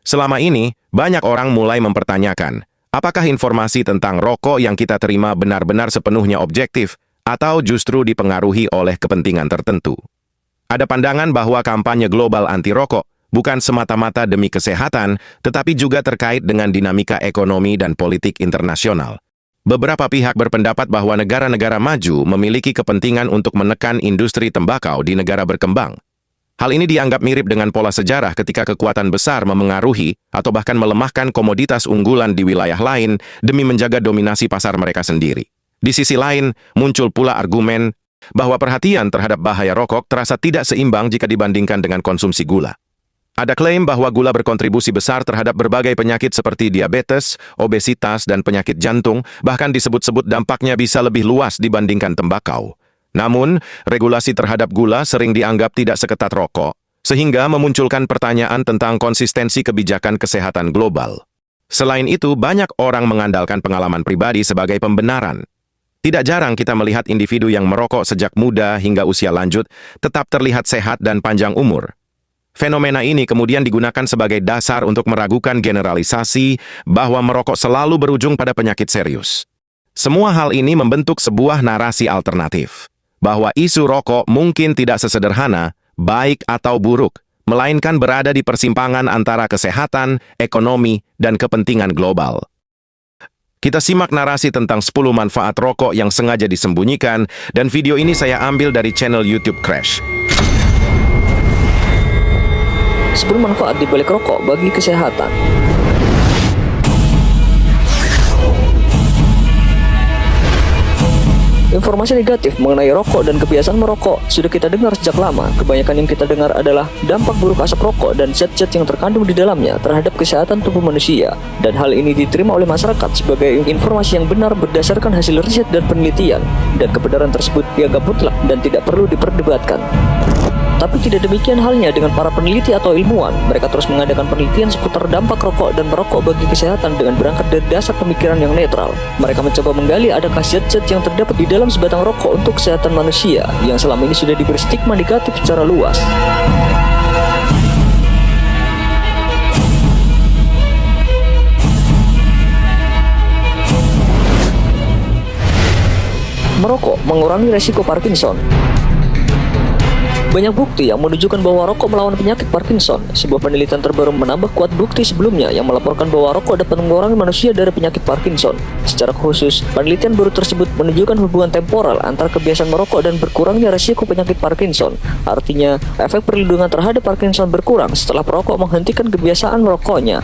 Selama ini, banyak orang mulai mempertanyakan, apakah informasi tentang rokok yang kita terima benar-benar sepenuhnya objektif atau justru dipengaruhi oleh kepentingan tertentu? Ada pandangan bahwa kampanye global anti-rokok bukan semata-mata demi kesehatan, tetapi juga terkait dengan dinamika ekonomi dan politik internasional. Beberapa pihak berpendapat bahwa negara-negara maju memiliki kepentingan untuk menekan industri tembakau di negara berkembang. Hal ini dianggap mirip dengan pola sejarah ketika kekuatan besar memengaruhi atau bahkan melemahkan komoditas unggulan di wilayah lain demi menjaga dominasi pasar mereka sendiri. Di sisi lain, muncul pula argumen bahwa perhatian terhadap bahaya rokok terasa tidak seimbang jika dibandingkan dengan konsumsi gula. Ada klaim bahwa gula berkontribusi besar terhadap berbagai penyakit seperti diabetes, obesitas, dan penyakit jantung, bahkan disebut-sebut dampaknya bisa lebih luas dibandingkan tembakau. Namun, regulasi terhadap gula sering dianggap tidak seketat rokok, sehingga memunculkan pertanyaan tentang konsistensi kebijakan kesehatan global. Selain itu, banyak orang mengandalkan pengalaman pribadi sebagai pembenaran. Tidak jarang kita melihat individu yang merokok sejak muda hingga usia lanjut tetap terlihat sehat dan panjang umur. Fenomena ini kemudian digunakan sebagai dasar untuk meragukan generalisasi bahwa merokok selalu berujung pada penyakit serius. Semua hal ini membentuk sebuah narasi alternatif, bahwa isu rokok mungkin tidak sesederhana, baik atau buruk, melainkan berada di persimpangan antara kesehatan, ekonomi, dan kepentingan global. Kita simak narasi tentang 10 manfaat rokok yang sengaja disembunyikan, dan video ini saya ambil dari channel YouTube Crash. 10 manfaat di balik rokok bagi kesehatan. Informasi negatif mengenai rokok dan kebiasaan merokok sudah kita dengar sejak lama. Kebanyakan yang kita dengar adalah dampak buruk asap rokok dan zat-zat yang terkandung di dalamnya terhadap kesehatan tubuh manusia. Dan hal ini diterima oleh masyarakat sebagai informasi yang benar berdasarkan hasil riset dan penelitian. Dan kebenaran tersebut dianggap mutlak dan tidak perlu diperdebatkan. Tapi tidak demikian halnya dengan para peneliti atau ilmuwan. Mereka terus mengadakan penelitian seputar dampak rokok dan merokok bagi kesehatan dengan berangkat dari dasar pemikiran yang netral. Mereka mencoba menggali adakah zat-zat yang terdapat di dalam sebatang rokok untuk kesehatan manusia yang selama ini sudah diberi stigma negatif secara luas. Merokok mengurangi resiko Parkinson. Banyak bukti yang menunjukkan bahwa rokok melawan penyakit Parkinson. Sebuah penelitian terbaru menambah kuat bukti sebelumnya yang melaporkan bahwa rokok dapat mengurangi manusia dari penyakit Parkinson. Secara khusus, penelitian baru tersebut menunjukkan hubungan temporal antara kebiasaan merokok dan berkurangnya resiko penyakit Parkinson. Artinya, efek perlindungan terhadap Parkinson berkurang setelah perokok menghentikan kebiasaan merokoknya.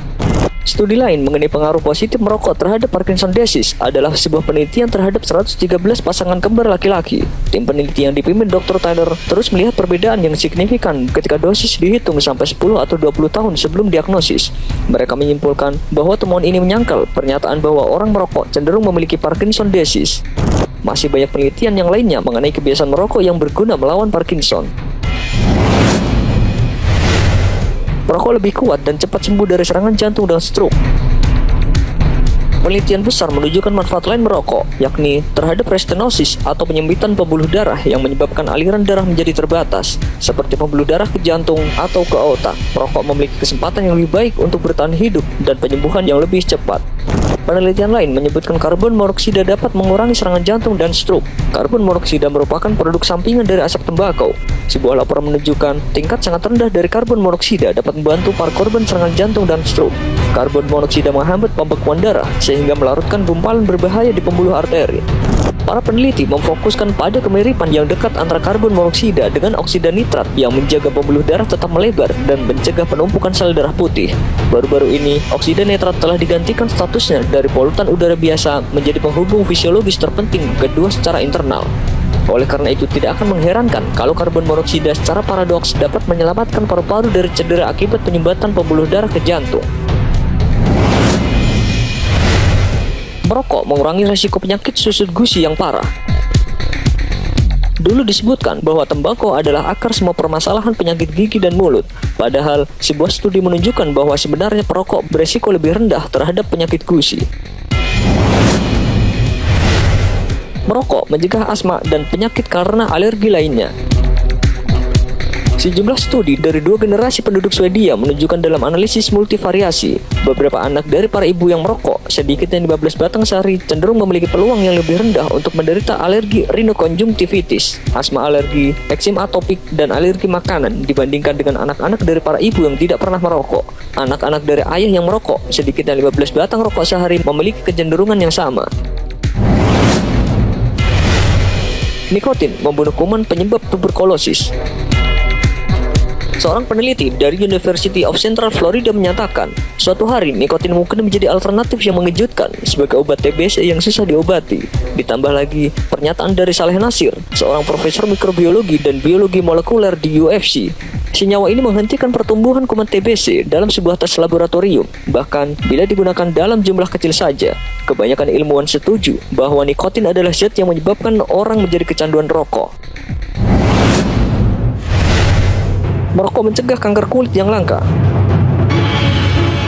Studi lain mengenai pengaruh positif merokok terhadap Parkinson disease adalah sebuah penelitian terhadap 113 pasangan kembar laki-laki. Tim peneliti yang dipimpin Dr. Tyler terus melihat perbedaan yang signifikan ketika dosis dihitung sampai 10 atau 20 tahun sebelum diagnosis. Mereka menyimpulkan bahwa temuan ini menyangkal pernyataan bahwa orang merokok cenderung memiliki Parkinson disease. Masih banyak penelitian yang lainnya mengenai kebiasaan merokok yang berguna melawan Parkinson. Merokok lebih kuat dan cepat sembuh dari serangan jantung dan stroke. Penelitian besar menunjukkan manfaat lain merokok, yakni terhadap restenosis atau penyempitan pembuluh darah yang menyebabkan aliran darah menjadi terbatas, seperti pembuluh darah ke jantung atau ke otak. Merokok memiliki kesempatan yang lebih baik untuk bertahan hidup dan penyembuhan yang lebih cepat. Penelitian lain menyebutkan karbon monoksida dapat mengurangi serangan jantung dan stroke. Karbon monoksida merupakan produk sampingan dari asap tembakau. Sebuah laporan menunjukkan tingkat sangat rendah dari karbon monoksida dapat membantu para korban serangan jantung dan stroke. Karbon monoksida menghambat pembekuan darah sehingga melarutkan gumpalan berbahaya di pembuluh arteri. Para peneliti memfokuskan pada kemiripan yang dekat antara karbon monoksida dengan oksida nitrat yang menjaga pembuluh darah tetap melebar dan mencegah penumpukan sel darah putih. Baru-baru ini, oksida nitrat telah digantikan statusnya dari polutan udara biasa menjadi penghubung fisiologis terpenting kedua secara internal. Oleh karena itu, tidak akan mengherankan kalau karbon monoksida secara paradoks dapat menyelamatkan paru-paru dari cedera akibat penyumbatan pembuluh darah ke jantung. Merokok mengurangi risiko penyakit susut gusi yang parah. Dulu disebutkan bahwa tembakau adalah akar semua permasalahan penyakit gigi dan mulut. Padahal, sebuah studi menunjukkan bahwa sebenarnya perokok beresiko lebih rendah terhadap penyakit gusi. Merokok mencegah asma dan penyakit karena alergi lainnya. Sejumlah studi dari 2 generasi penduduk Swedia menunjukkan dalam analisis multivariasi, beberapa anak dari para ibu yang merokok, sedikitnya 15 batang sehari, cenderung memiliki peluang yang lebih rendah untuk menderita alergi rinokonjungtivitis, asma alergi, eksim atopik, dan alergi makanan dibandingkan dengan anak-anak dari para ibu yang tidak pernah merokok. Anak-anak dari ayah yang merokok, sedikitnya 15 batang rokok sehari, memiliki kecenderungan yang sama. Nikotin membunuh kuman penyebab tuberkulosis. Seorang peneliti dari University of Central Florida menyatakan, suatu hari nikotin mungkin menjadi alternatif yang mengejutkan sebagai obat TBC yang susah diobati. Ditambah lagi, pernyataan dari Saleh Nasir, seorang profesor mikrobiologi dan biologi molekuler di UFC. Senyawa ini menghentikan pertumbuhan kuman TBC dalam sebuah tes laboratorium, bahkan bila digunakan dalam jumlah kecil saja. Kebanyakan ilmuwan setuju bahwa nikotin adalah zat yang menyebabkan orang menjadi kecanduan rokok. Merokok mencegah kanker kulit yang langka.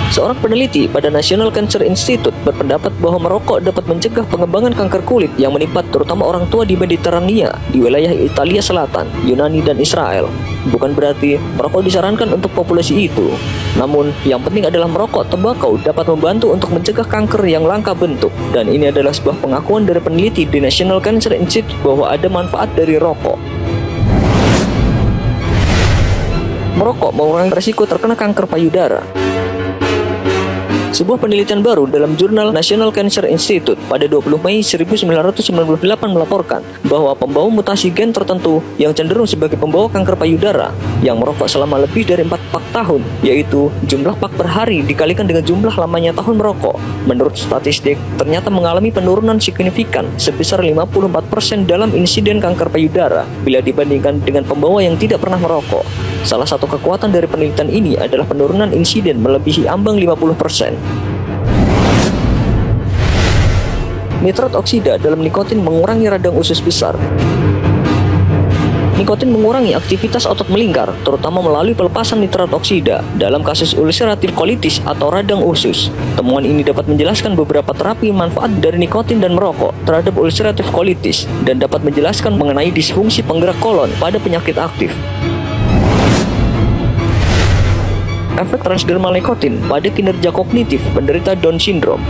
Seorang peneliti pada National Cancer Institute berpendapat bahwa merokok dapat mencegah pengembangan kanker kulit yang menimpa terutama orang tua di Mediterania, di wilayah Italia Selatan, Yunani, dan Israel. Bukan berarti merokok disarankan untuk populasi itu. Namun, yang penting adalah merokok tembakau dapat membantu untuk mencegah kanker yang langka bentuk. Dan ini adalah sebuah pengakuan dari peneliti di National Cancer Institute bahwa ada manfaat dari rokok. Merokok mengurangi risiko terkena kanker payudara. Sebuah penelitian baru dalam jurnal National Cancer Institute pada 20 Mei 1998 melaporkan bahwa pembawa mutasi gen tertentu yang cenderung sebagai pembawa kanker payudara yang merokok selama lebih dari 4 pak tahun, yaitu jumlah pak per hari dikalikan dengan jumlah lamanya tahun merokok, menurut statistik ternyata mengalami penurunan signifikan sebesar 54% dalam insiden kanker payudara bila dibandingkan dengan pembawa yang tidak pernah merokok. Salah satu kekuatan dari penelitian ini adalah penurunan insiden melebihi ambang 50%. Nitrat oksida dalam nikotin mengurangi radang usus besar. Nikotin mengurangi aktivitas otot melingkar, terutama melalui pelepasan nitrat oksida dalam kasus ulceratif colitis atau radang usus. Temuan ini dapat menjelaskan beberapa terapi manfaat dari nikotin dan merokok terhadap ulceratif colitis dan dapat menjelaskan mengenai disfungsi penggerak kolon pada penyakit aktif. Efek transdermal nikotin pada kinerja kognitif penderita Down syndrome.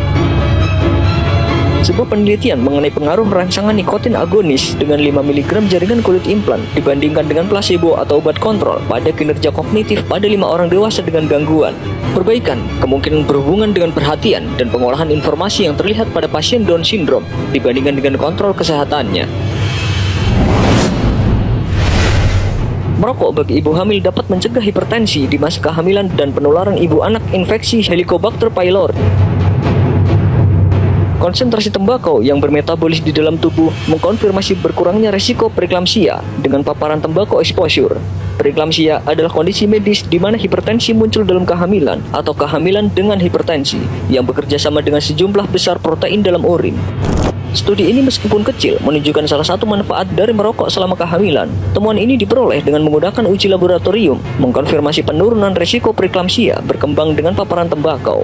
Sebuah penelitian mengenai pengaruh rangsangan nikotin agonis dengan 5 mg jaringan kulit implan dibandingkan dengan placebo atau obat kontrol pada kinerja kognitif pada 5 orang dewasa dengan gangguan perbaikan kemungkinan berhubungan dengan perhatian dan pengolahan informasi yang terlihat pada pasien Down syndrome dibandingkan dengan kontrol kesehatannya. Merokok bagi ibu hamil dapat mencegah hipertensi di masa kehamilan dan penularan ibu anak infeksi Helicobacter pylori. Konsentrasi tembakau yang bermetabolis di dalam tubuh mengkonfirmasi berkurangnya resiko preeklamsia dengan paparan tembakau exposure. Preeklamsia adalah kondisi medis di mana hipertensi muncul dalam kehamilan atau kehamilan dengan hipertensi yang bekerja sama dengan sejumlah besar protein dalam urin. Studi ini meskipun kecil menunjukkan salah satu manfaat dari merokok selama kehamilan. Temuan ini diperoleh dengan menggunakan uji laboratorium, mengkonfirmasi penurunan risiko preeklamsia berkembang dengan paparan tembakau.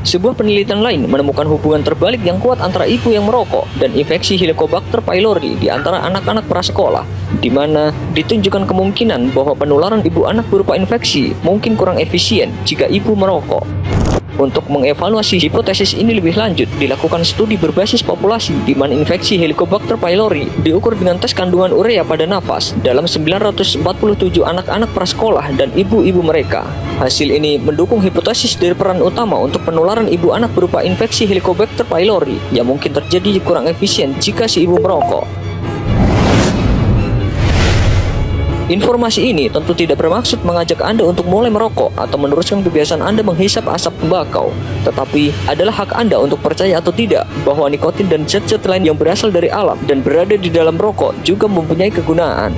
Sebuah penelitian lain menemukan hubungan terbalik yang kuat antara ibu yang merokok dan infeksi Helicobacter pylori di antara anak-anak prasekolah, di mana ditunjukkan kemungkinan bahwa penularan ibu anak berupa infeksi mungkin kurang efisien jika ibu merokok. Untuk mengevaluasi hipotesis ini lebih lanjut, dilakukan studi berbasis populasi di mana infeksi Helicobacter pylori diukur dengan tes kandungan urea pada nafas dalam 947 anak-anak prasekolah dan ibu-ibu mereka. Hasil ini mendukung hipotesis dari peran utama untuk penularan ibu anak berupa infeksi Helicobacter pylori yang mungkin terjadi kurang efisien jika si ibu merokok. Informasi ini tentu tidak bermaksud mengajak Anda untuk mulai merokok atau meneruskan kebiasaan Anda menghisap asap tembakau, tetapi adalah hak Anda untuk percaya atau tidak bahwa nikotin dan zat-zat lain yang berasal dari alam dan berada di dalam rokok juga mempunyai kegunaan.